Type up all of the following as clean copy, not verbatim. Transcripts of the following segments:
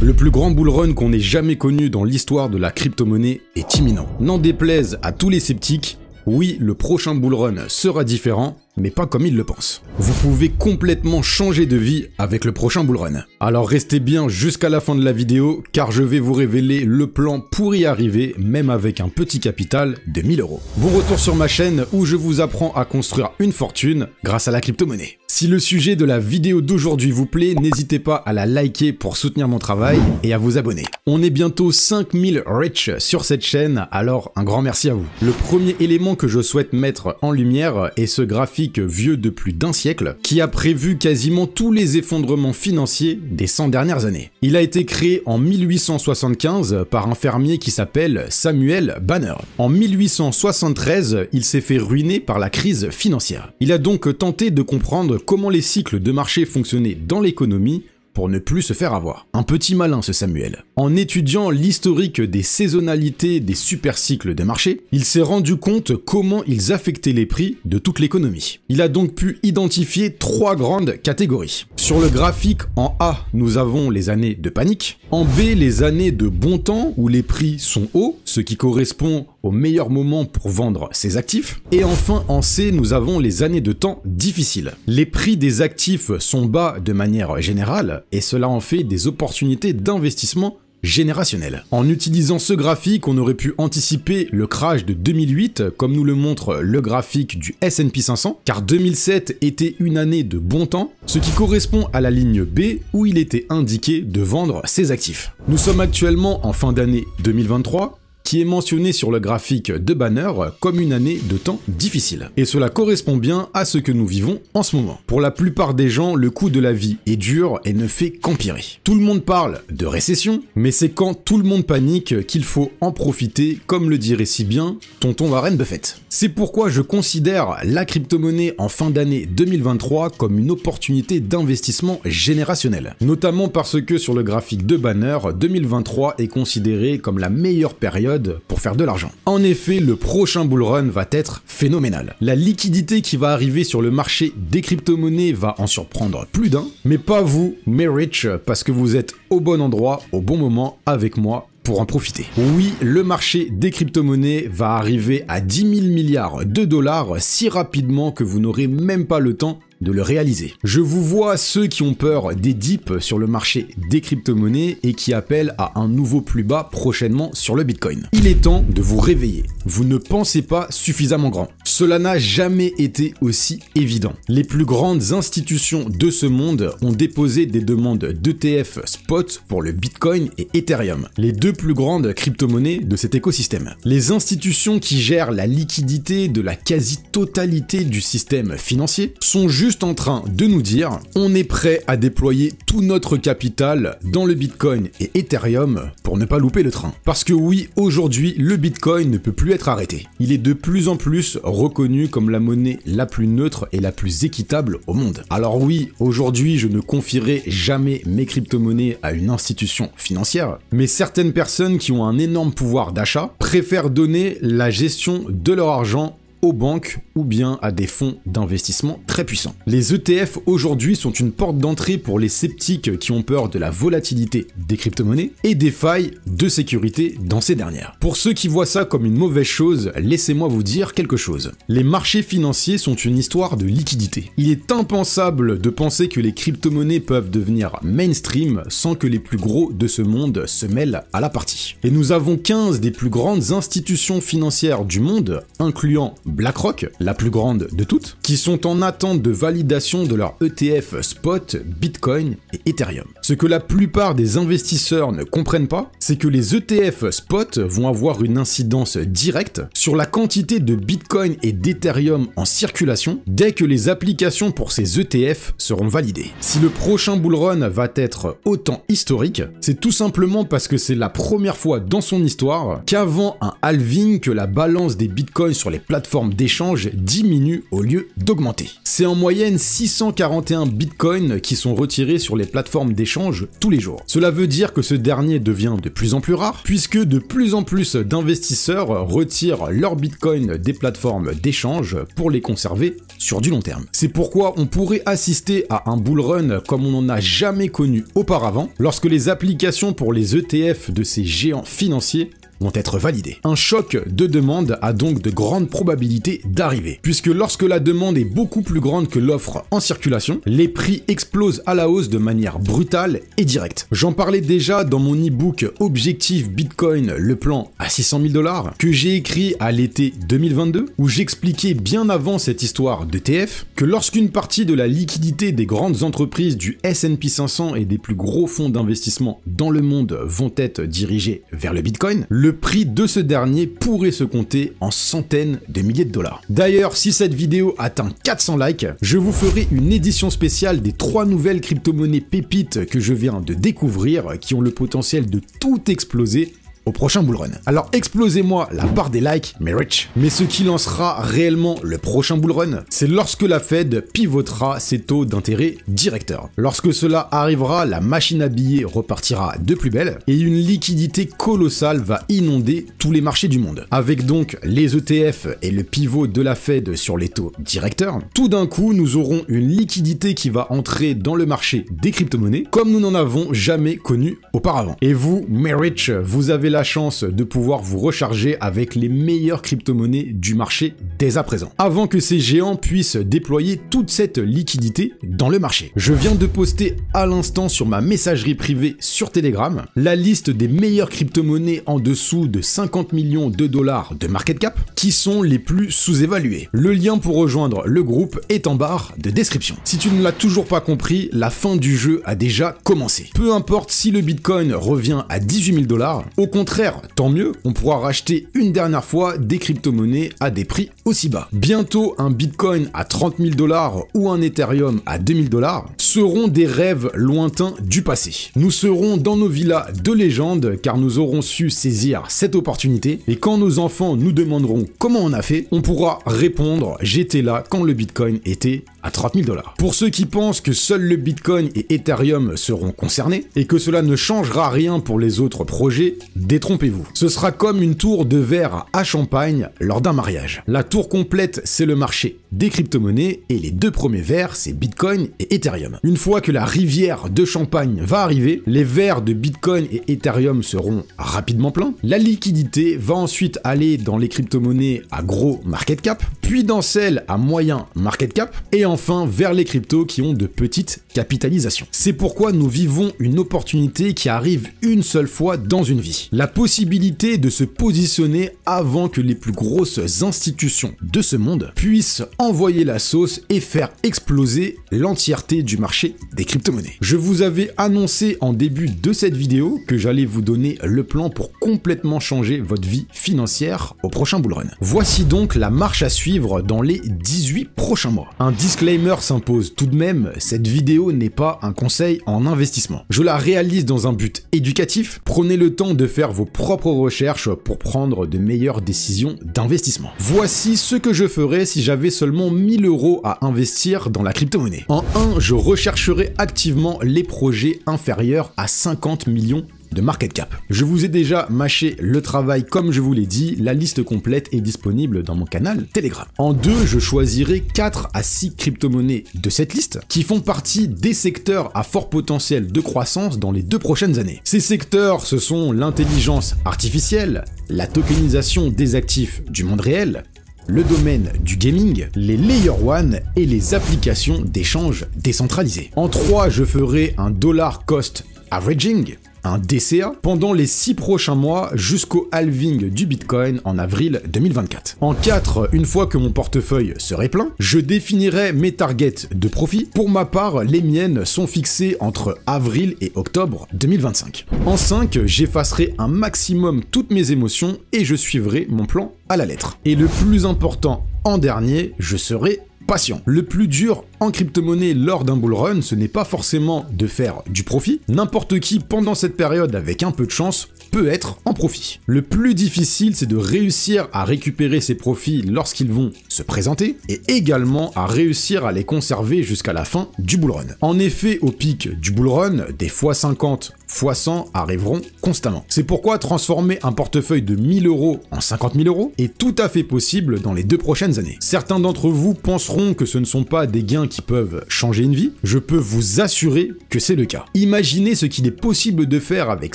Le plus grand bullrun qu'on ait jamais connu dans l'histoire de la crypto-monnaie est imminent. N'en déplaise à tous les sceptiques, oui, le prochain bullrun sera différent, mais pas comme ils le pensent. Vous pouvez complètement changer de vie avec le prochain bullrun. Alors restez bien jusqu'à la fin de la vidéo, car je vais vous révéler le plan pour y arriver, même avec un petit capital de 1000 €. Bon retour sur ma chaîne où je vous apprends à construire une fortune grâce à la crypto-monnaie. Si le sujet de la vidéo d'aujourd'hui vous plaît, n'hésitez pas à la liker pour soutenir mon travail et à vous abonner. On est bientôt 5000 rich sur cette chaîne, alors un grand merci à vous. Le premier élément que je souhaite mettre en lumière est ce graphique vieux de plus d'1 siècle qui a prévu quasiment tous les effondrements financiers des 100 dernières années. Il a été créé en 1875 par un fermier qui s'appelle Samuel Banner. En 1873, il s'est fait ruiner par la crise financière. Il a donc tenté de comprendre comment les cycles de marché fonctionnaient dans l'économie pour ne plus se faire avoir. Un petit malin ce Samuel. En étudiant l'historique des saisonnalités des supercycles de marché, il s'est rendu compte comment ils affectaient les prix de toute l'économie. Il a donc pu identifier 3 grandes catégories. Sur le graphique, en A, nous avons les années de panique. En B, les années de bon temps où les prix sont hauts, ce qui correspond au meilleur moment pour vendre ses actifs. Et enfin, en C, nous avons les années de temps difficiles. Les prix des actifs sont bas de manière générale, et cela en fait des opportunités d'investissement générationnel. En utilisant ce graphique, on aurait pu anticiper le crash de 2008, comme nous le montre le graphique du S&P 500, car 2007 était une année de bon temps, ce qui correspond à la ligne B où il était indiqué de vendre ses actifs. Nous sommes actuellement en fin d'année 2023, qui est mentionné sur le graphique de Banner comme une année de temps difficile. Et cela correspond bien à ce que nous vivons en ce moment. Pour la plupart des gens, le coût de la vie est dur et ne fait qu'empirer. Tout le monde parle de récession, mais c'est quand tout le monde panique qu'il faut en profiter, comme le dirait si bien tonton Warren Buffett. C'est pourquoi je considère la crypto-monnaie en fin d'année 2023 comme une opportunité d'investissement générationnel. Notamment parce que sur le graphique de Banner, 2023 est considéré comme la meilleure période pour faire de l'argent. En effet, le prochain bullrun va être phénoménal. La liquidité qui va arriver sur le marché des crypto-monnaies va en surprendre plus d'un, mais pas vous, mes rich, parce que vous êtes au bon endroit, au bon moment, avec moi, pour en profiter. Oui, le marché des crypto-monnaies va arriver à 10 000 milliards de dollars si rapidement que vous n'aurez même pas le temps de le réaliser. Je vous vois ceux qui ont peur des dips sur le marché des crypto-monnaies et qui appellent à un nouveau plus bas prochainement sur le Bitcoin. Il est temps de vous réveiller. Vous ne pensez pas suffisamment grand. Cela n'a jamais été aussi évident. Les plus grandes institutions de ce monde ont déposé des demandes d'ETF spot pour le Bitcoin et Ethereum, les deux plus grandes crypto-monnaies de cet écosystème. Les institutions qui gèrent la liquidité de la quasi-totalité du système financier sont juste en train de nous dire on est prêt à déployer tout notre capital dans le Bitcoin et Ethereum pour ne pas louper le train. Parce que oui, aujourd'hui, le Bitcoin ne peut plus être arrêté. Il est de plus en plus reconnu comme la monnaie la plus neutre et la plus équitable au monde. Alors oui, aujourd'hui, je ne confierai jamais mes crypto-monnaies à une institution financière, mais certaines personnes qui ont un énorme pouvoir d'achat préfèrent donner la gestion de leur argent aux banques ou bien à des fonds d'investissement très puissants. Les ETF aujourd'hui sont une porte d'entrée pour les sceptiques qui ont peur de la volatilité des crypto-monnaies et des failles de sécurité dans ces dernières. Pour ceux qui voient ça comme une mauvaise chose, laissez-moi vous dire quelque chose. Les marchés financiers sont une histoire de liquidité. Il est impensable de penser que les crypto-monnaies peuvent devenir mainstream sans que les plus gros de ce monde se mêlent à la partie. Et nous avons 15 des plus grandes institutions financières du monde, incluant BlackRock, la plus grande de toutes, qui sont en attente de validation de leur ETF spot, Bitcoin et Ethereum. Ce que la plupart des investisseurs ne comprennent pas, c'est que les ETF spot vont avoir une incidence directe sur la quantité de Bitcoin et d'Ethereum en circulation dès que les applications pour ces ETF seront validées. Si le prochain bullrun va être autant historique, c'est tout simplement parce que c'est la première fois dans son histoire qu'avant un halving que la balance des Bitcoins sur les plateformes d'échange diminue au lieu d'augmenter. C'est en moyenne 641 bitcoins qui sont retirés sur les plateformes d'échange tous les jours. Cela veut dire que ce dernier devient de plus en plus rare, puisque de plus en plus d'investisseurs retirent leurs bitcoins des plateformes d'échange pour les conserver sur du long terme. C'est pourquoi on pourrait assister à un bull run comme on n'en a jamais connu auparavant, lorsque les applications pour les ETF de ces géants financiers vont être validés. Un choc de demande a donc de grandes probabilités d'arriver, puisque lorsque la demande est beaucoup plus grande que l'offre en circulation, les prix explosent à la hausse de manière brutale et directe. J'en parlais déjà dans mon e-book Objectif Bitcoin, le plan à 600 000 $, que j'ai écrit à l'été 2022, où j'expliquais bien avant cette histoire d'ETF, que lorsqu'une partie de la liquidité des grandes entreprises du S&P 500 et des plus gros fonds d'investissement dans le monde vont être dirigés vers le Bitcoin, le prix de ce dernier pourrait se compter en centaines de milliers de dollars. D'ailleurs, si cette vidéo atteint 400 likes, je vous ferai une édition spéciale des 3 nouvelles crypto-monnaies pépites que je viens de découvrir qui ont le potentiel de tout exploser au prochain bull run. Alors explosez-moi la barre des likes, mais rich. Mais ce qui lancera réellement le prochain bull run, c'est lorsque la Fed pivotera ses taux d'intérêt directeurs. Lorsque cela arrivera, la machine à billets repartira de plus belle et une liquidité colossale va inonder tous les marchés du monde. Avec donc les ETF et le pivot de la Fed sur les taux directeurs, tout d'un coup nous aurons une liquidité qui va entrer dans le marché des crypto-monnaies comme nous n'en avons jamais connu auparavant. Et vous, mes rich, vous avez la chance de pouvoir vous recharger avec les meilleures crypto-monnaies du marché dès à présent, avant que ces géants puissent déployer toute cette liquidité dans le marché. Je viens de poster à l'instant sur ma messagerie privée sur Telegram la liste des meilleures crypto-monnaies en dessous de 50 millions de dollars de market cap qui sont les plus sous-évaluées. Le lien pour rejoindre le groupe est en barre de description. Si tu ne l'as toujours pas compris, la fin du jeu a déjà commencé. Peu importe si le Bitcoin revient à 18 000 $, au contraire, tant mieux, on pourra racheter une dernière fois des crypto-monnaies à des prix aussi bas. Bientôt, un Bitcoin à 30 000 $ ou un Ethereum à 2000 $ seront des rêves lointains du passé. Nous serons dans nos villas de légende car nous aurons su saisir cette opportunité et quand nos enfants nous demanderont comment on a fait, on pourra répondre « j'étais là quand le Bitcoin était à 30 000 $. Pour ceux qui pensent que seul le Bitcoin et Ethereum seront concernés et que cela ne changera rien pour les autres projets, détrompez-vous. Ce sera comme une tour de verre à champagne lors d'un mariage. La tour complète, c'est le marché des crypto-monnaies et les 2 premiers verres, c'est Bitcoin et Ethereum. Une fois que la rivière de champagne va arriver, les verres de Bitcoin et Ethereum seront rapidement pleins. La liquidité va ensuite aller dans les crypto-monnaies à gros market cap, puis dans celles à moyen market cap, et enfin vers les cryptos qui ont de petites capitalisations. C'est pourquoi nous vivons une opportunité qui arrive une seule fois dans une vie. La possibilité de se positionner avant que les plus grosses institutions de ce monde puissent envoyer la sauce et faire exploser l'entièreté du marché des crypto-monnaies. Je vous avais annoncé en début de cette vidéo que j'allais vous donner le plan pour complètement changer votre vie financière au prochain bull run. Voici donc la marche à suivre dans les 18 prochains mois. Un disclaimer s'impose tout de même, cette vidéo n'est pas un conseil en investissement. Je la réalise dans un but éducatif, prenez le temps de faire vos propres recherches pour prendre de meilleures décisions d'investissement. Voici ce que je ferais si j'avais seulement 1000 € à investir dans la crypto-monnaie. En 1, je rechercherai activement les projets inférieurs à 50 millions de market cap. Je vous ai déjà mâché le travail comme je vous l'ai dit, la liste complète est disponible dans mon canal Telegram. En 2, je choisirai 4 à 6 crypto-monnaies de cette liste qui font partie des secteurs à fort potentiel de croissance dans les 2 prochaines années. Ces secteurs, ce sont l'intelligence artificielle, la tokenisation des actifs du monde réel, le domaine du gaming, les Layer 1 et les applications d'échange décentralisées. En 3, je ferai un dollar cost averaging, un DCA, pendant les 6 prochains mois jusqu'au halving du Bitcoin en avril 2024. En 4, une fois que mon portefeuille serait plein, je définirai mes targets de profit. Pour ma part, les miennes sont fixées entre avril et octobre 2025. En 5, j'effacerai un maximum toutes mes émotions et je suivrai mon plan à la lettre. Et le plus important, en dernier, je serai patient. Le plus dur en crypto-monnaie lors d'un bull run, ce n'est pas forcément de faire du profit. N'importe qui pendant cette période avec un peu de chance peut être en profit. Le plus difficile, c'est de réussir à récupérer ces profits lorsqu'ils vont se présenter et également à réussir à les conserver jusqu'à la fin du bull run. En effet, au pic du bull run, des x50 x100 arriveront constamment. C'est pourquoi transformer un portefeuille de 1000 € en 50 000 € est tout à fait possible dans les 2 prochaines années. Certains d'entre vous penseront que ce ne sont pas des gains qui peuvent changer une vie. Je peux vous assurer que c'est le cas. Imaginez ce qu'il est possible de faire avec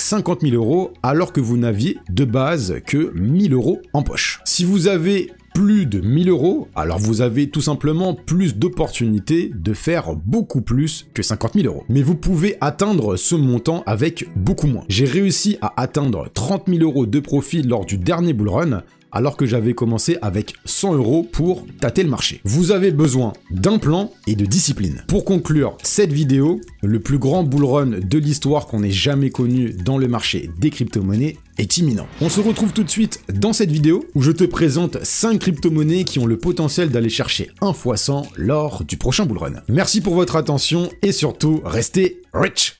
50 000 € alors que vous n'aviez de base que 1000 € en poche. Si vous avez plus de 1000 €, alors vous avez tout simplement plus d'opportunités de faire beaucoup plus que 50 000 €. Mais vous pouvez atteindre ce montant avec beaucoup moins. J'ai réussi à atteindre 30 000 € de profit lors du dernier bull run, alors que j'avais commencé avec 100 € pour tâter le marché. Vous avez besoin d'un plan et de discipline. Pour conclure cette vidéo, le plus grand bull run de l'histoire qu'on ait jamais connu dans le marché des crypto-monnaies est imminent. On se retrouve tout de suite dans cette vidéo où je te présente 5 crypto-monnaies qui ont le potentiel d'aller chercher 1 x 100 lors du prochain bull run. Merci pour votre attention et surtout, restez rich!